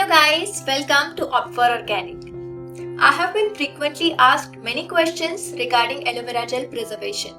guys, welcome to Opt for Organic. I have been frequently asked many questions regarding aloe vera gel preservation.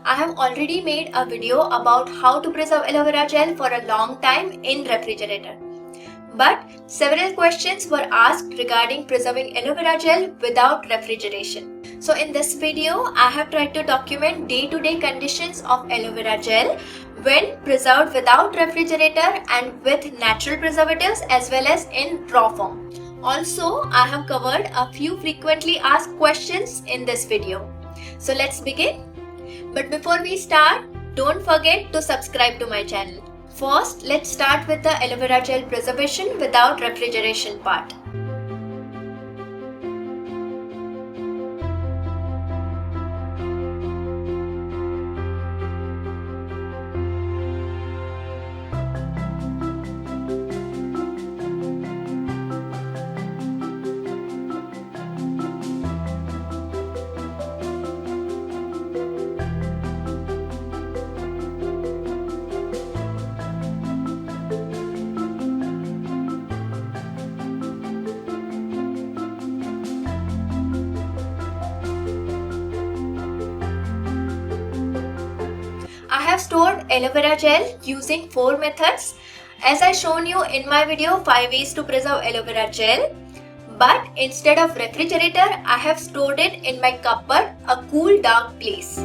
I have already made a video about how to preserve aloe vera gel for a long time in refrigerator. But several questions were asked regarding preserving aloe vera gel without refrigeration. So in this video, I have tried to document day-to-day conditions of aloe vera gel when preserved without refrigerator and with natural preservatives as well as in raw form. Also, I have covered a few frequently asked questions in this video. So let's begin. But before we start, don't forget to subscribe to my channel. First, let's start with the aloe vera gel preservation without refrigeration part. I have stored aloe vera gel using 4 methods as I shown you in my video 5 ways to preserve aloe vera gel. But instead of refrigerator, I have stored it in my cupboard, a cool dark place.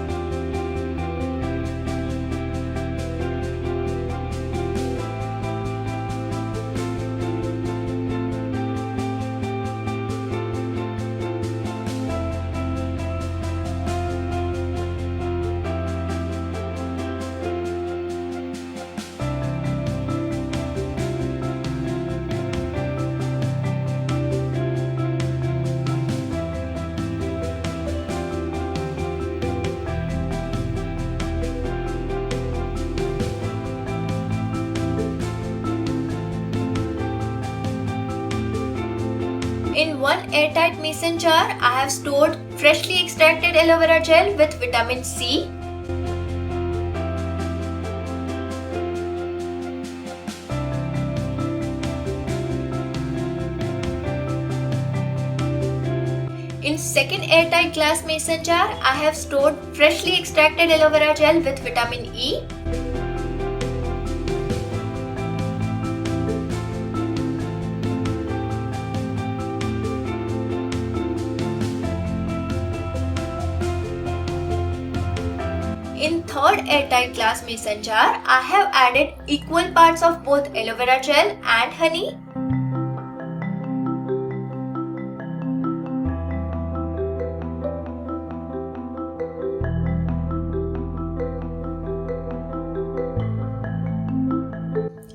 In one airtight mason jar, I have stored freshly extracted aloe vera gel with vitamin C. In second airtight glass mason jar, I have stored freshly extracted aloe vera gel with vitamin E. In third airtight glass mason jar, I have added equal parts of both aloe vera gel and honey.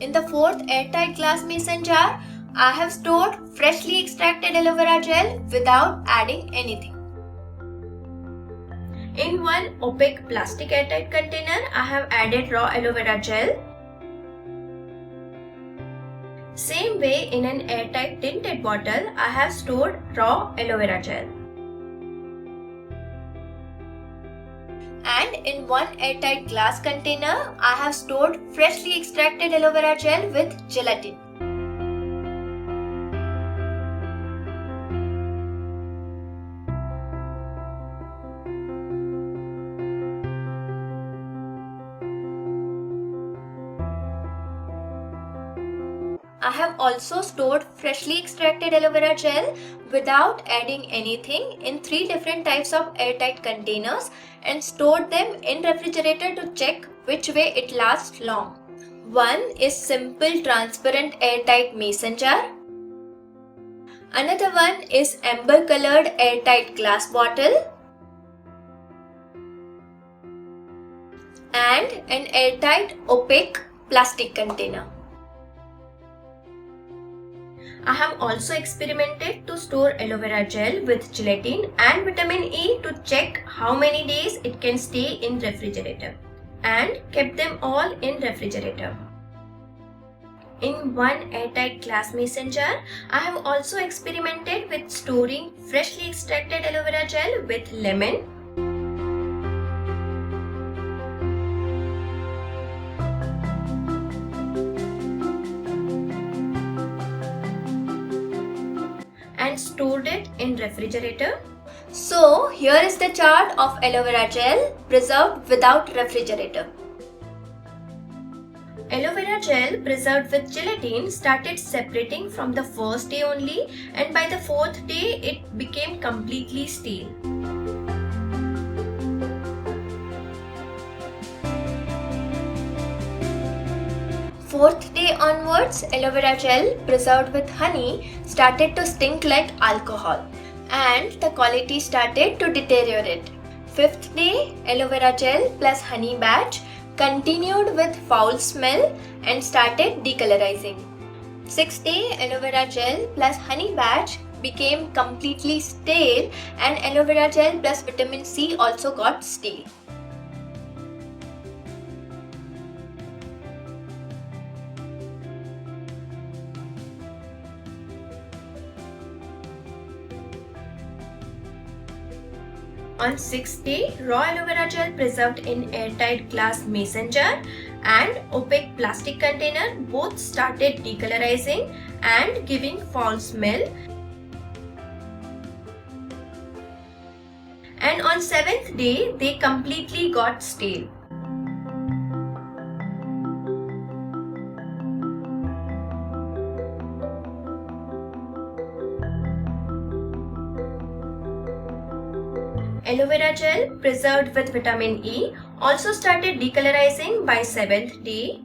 In the fourth airtight glass mason jar, I have stored freshly extracted aloe vera gel without adding anything. In one opaque plastic airtight container, I have added raw aloe vera gel. Same way, in an airtight tinted bottle, I have stored raw aloe vera gel. And in one airtight glass container, I have stored freshly extracted aloe vera gel with gelatin. I have also stored freshly extracted aloe vera gel without adding anything in 3 different types of airtight containers and stored them in refrigerator to check which way it lasts long. One is simple transparent airtight mason jar. Another one is amber colored airtight glass bottle. And an airtight opaque plastic container. I have also experimented to store aloe vera gel with gelatin and vitamin E to check how many days it can stay in refrigerator and kept them all in refrigerator. In one airtight glass mason jar, I have also experimented with storing freshly extracted aloe vera gel with lemon. and stored it in refrigerator? So here is the chart of aloe vera gel preserved without refrigerator. Aloe vera gel preserved with gelatin started separating from the first day only, and by the fourth day it became completely stale. Fourth day onwards, aloe vera gel preserved with honey started to stink like alcohol and the quality started to deteriorate. Fifth day, aloe vera gel plus honey batch continued with foul smell and started decolorizing. Sixth day, aloe vera gel plus honey batch became completely stale and aloe vera gel plus vitamin C also got stale. On 6th day, raw aloe vera gel preserved in airtight glass mason jar and opaque plastic container both started decolorizing and giving foul smell. And on 7th day, they completely got stale. Aloe vera gel preserved with vitamin E also started decolorizing by 7th day.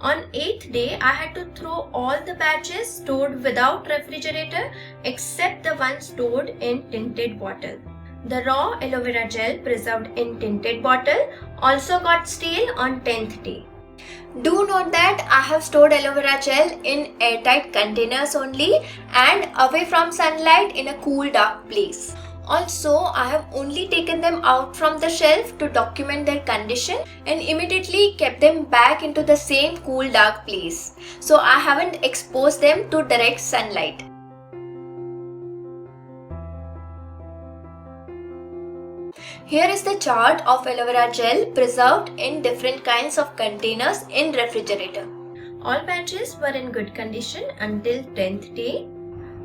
On 8th day, I had to throw all the batches stored without refrigerator except the ones stored in tinted bottle. The raw aloe vera gel preserved in tinted bottle also got stale on 10th day. Do note that I have stored aloe vera gel in airtight containers only and away from sunlight in a cool dark place. Also, I have only taken them out from the shelf to document their condition and immediately kept them back into the same cool dark place. So I haven't exposed them to direct sunlight. Here is the chart of aloe vera gel preserved in different kinds of containers in refrigerator. All batches were in good condition until 10th day.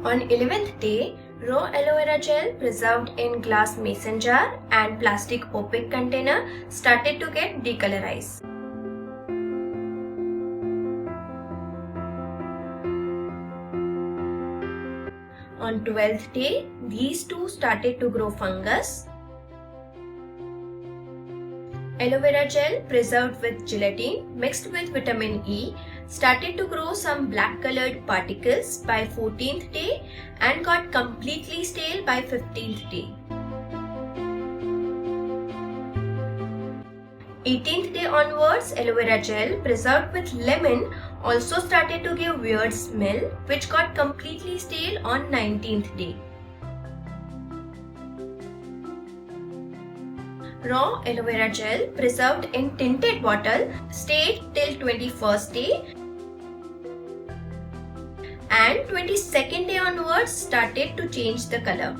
On 11th day, raw aloe vera gel preserved in glass mason jar and plastic opaque container started to get decolorized. On 12th day, these two started to grow fungus. Aloe vera gel preserved with gelatin mixed with vitamin E started to grow some black colored particles by 14th day and got completely stale by 15th day. 18th day onwards, aloe vera gel preserved with lemon also started to give weird smell which got completely stale on 19th day. Raw aloe vera gel preserved in tinted bottle stayed till 21st day and 22nd day onwards started to change the color.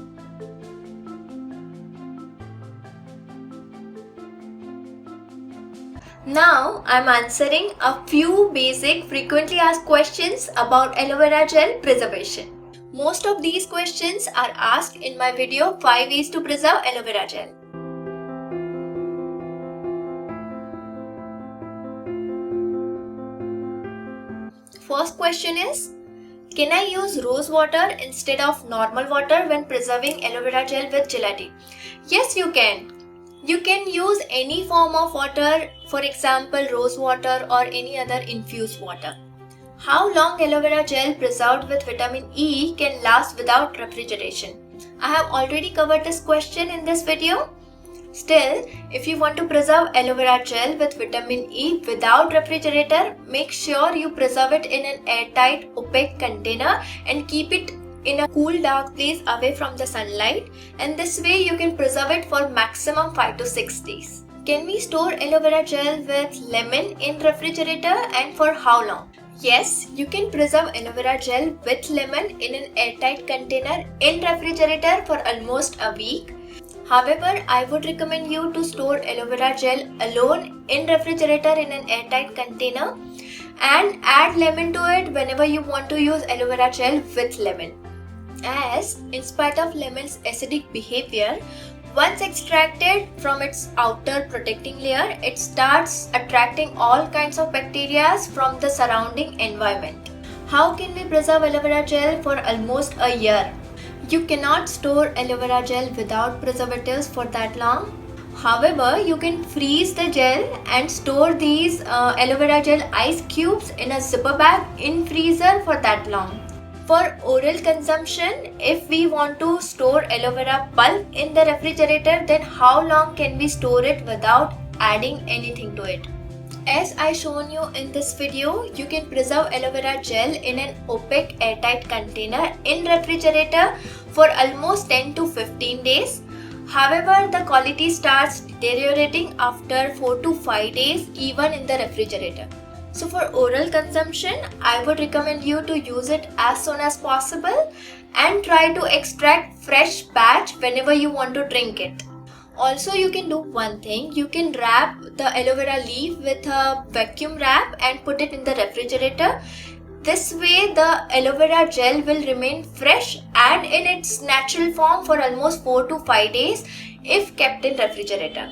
Now I am answering a few basic frequently asked questions about aloe vera gel preservation. Most of these questions are asked in my video 5 ways to preserve aloe vera gel. First question is, can I use rose water instead of normal water when preserving aloe vera gel with gelatin? Yes, you can. You can use any form of water, for example rose water or any other infused water. How long aloe vera gel preserved with vitamin E can last without refrigeration? I have already covered this question in this video. Still, if you want to preserve aloe vera gel with vitamin E without refrigerator, make sure you preserve it in an airtight opaque container and keep it in a cool dark place away from the sunlight, and this way you can preserve it for maximum 5 to 6 days. Can we store aloe vera gel with lemon in refrigerator and for how long? Yes, you can preserve aloe vera gel with lemon in an airtight container in refrigerator for almost a week. However, I would recommend you to store aloe vera gel alone in refrigerator in an airtight container and add lemon to it whenever you want to use aloe vera gel with lemon. As in spite of lemon's acidic behavior, once extracted from its outer protecting layer, it starts attracting all kinds of bacteria from the surrounding environment. How can we preserve aloe vera gel for almost a year? You cannot store aloe vera gel without preservatives for that long. However, you can freeze the gel and store these aloe vera gel ice cubes in a zipper bag in freezer for that long. For oral consumption, if we want to store aloe vera pulp in the refrigerator, then how long can we store it without adding anything to it? As I shown you in this video, you can preserve aloe vera gel in an opaque airtight container in refrigerator for almost 10 to 15 days. However, the quality starts deteriorating after 4 to 5 days even in the refrigerator. So for oral consumption, I would recommend you to use it as soon as possible and try to extract fresh batch whenever you want to drink it. Also, you can do one thing, you can wrap the aloe vera leaf with a vacuum wrap and put it in the refrigerator. This way the aloe vera gel will remain fresh and in its natural form for almost 4 to 5 days if kept in refrigerator.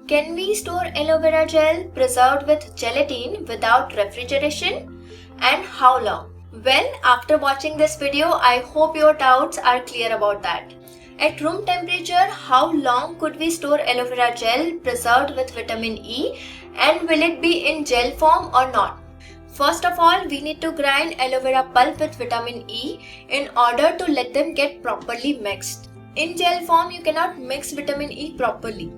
Can we store aloe vera gel preserved with gelatin without refrigeration, and how long? Well, after watching this video, I hope your doubts are clear about that. At room temperature, how long could we store aloe vera gel preserved with vitamin E, and will it be in gel form or not? First of all, we need to grind aloe vera pulp with vitamin E in order to let them get properly mixed. In gel form, you cannot mix vitamin E properly.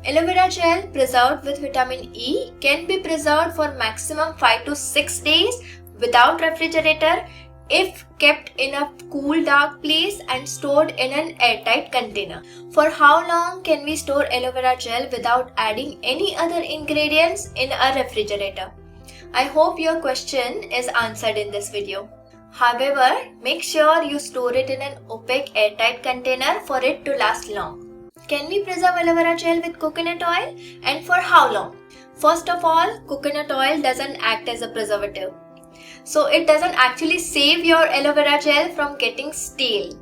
Aloe vera gel preserved with vitamin E can be preserved for maximum 5 to 6 days without refrigerator if kept in a cool dark place and stored in an airtight container. For how long can we store aloe vera gel without adding any other ingredients in a refrigerator? I hope your question is answered in this video. However, make sure you store it in an opaque airtight container for it to last long. Can we preserve aloe vera gel with coconut oil, and for how long? First of all, coconut oil doesn't act as a preservative. So it doesn't actually save your aloe vera gel from getting stale.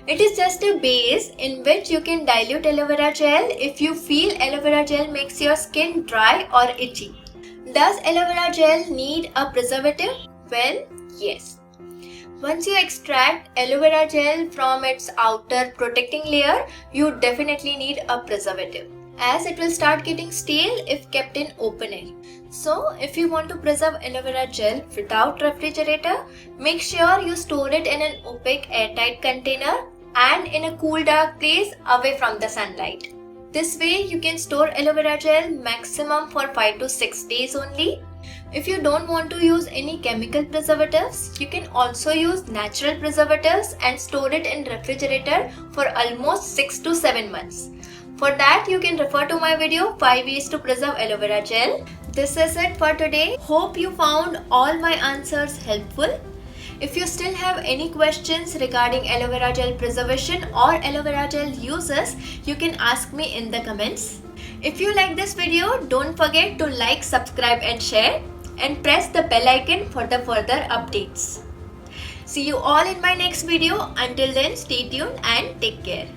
It is just a base in which you can dilute aloe vera gel if you feel aloe vera gel makes your skin dry or itchy. Does aloe vera gel need a preservative? Well, yes. Once you extract aloe vera gel from its outer protecting layer, you definitely need a preservative, as it will start getting stale if kept in open air. So, if you want to preserve aloe vera gel without refrigerator, make sure you store it in an opaque airtight container and in a cool dark place away from the sunlight. This way you can store aloe vera gel maximum for 5 to 6 days only. If you don't want to use any chemical preservatives, you can also use natural preservatives and store it in refrigerator for almost 6 to 7 months. For that, you can refer to my video 5 ways to preserve aloe vera gel. This is it for today. Hope you found all my answers helpful. If you still have any questions regarding aloe vera gel preservation or aloe vera gel uses, you can ask me in the comments. If you like this video, don't forget to like, subscribe and share, and press the bell icon for the further updates. See you all in my next video. Until then, stay tuned and take care.